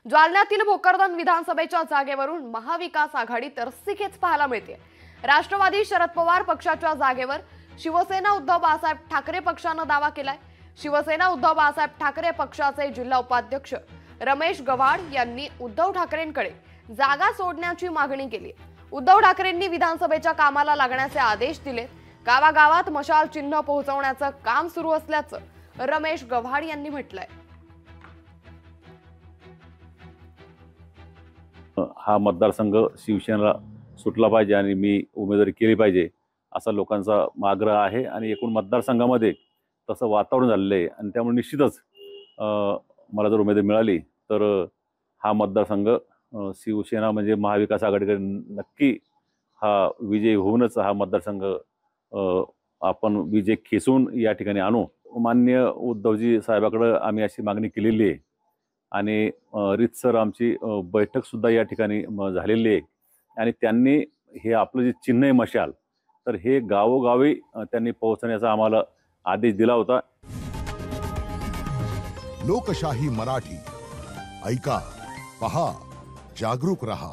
जालन्यातील भोकरदन विधानसभेच्या जागेवरून महाविकास आघाडीत रस्सीखेच पाहायला मिळते। राष्ट्रवादी शरद पवार पक्षाच्या जागेवर शिवसेना उद्धव बाळासाहेब ठाकरे पक्षाने दावा केलाय। शिवसेना उद्धव बाळासाहेब ठाकरे पक्षाचे जिल्हा उपाध्यक्ष रमेश गव्हाड यांनी उद्धव ठाकरेंकडे जागा सोडण्याची मागणी केली। उद्धव ठाकरेंनी विधानसभेच्या कामाला लागण्याचे आदेश दिले। गावागावात मशाल चिन्ह पोहोचवण्याचं काम सुरू असल्याचं रमेश गव्हाड यांनी म्हटलंय। हा मतदारसंघ शिवसेनेला सुटला पाहिजे आणि मी उमेदवारी केली पाहिजे असा लोकांचा आग्रह आहे आणि एकूण मतदारसंघामध्ये तसं वातावरण झालेलं आहे आणि त्यामुळे निश्चितच मला जर उमेदवारी मिळाली तर हा मतदारसंघ शिवसेना म्हणजे महाविकास आघाडीकडे नक्की हा विजय होऊनच हा मतदारसंघ आपण विजय खेचून या ठिकाणी आणू। माननीय उद्धवजी साहेबांकडे आम्ही अशी मागणी केलेली आहे आणि रीतसर आमची बैठक सुद्धा या ठिकाणी झालेली आहे आणि त्यांनी हे आपलं जे चिन्ह आहे मशाल तर हे गावोगावी त्यांनी पोहोचण्याचा आम्हाला आदेश दिला होता। लोकशाही मराठी ऐका, पहा, जागरूक रहा।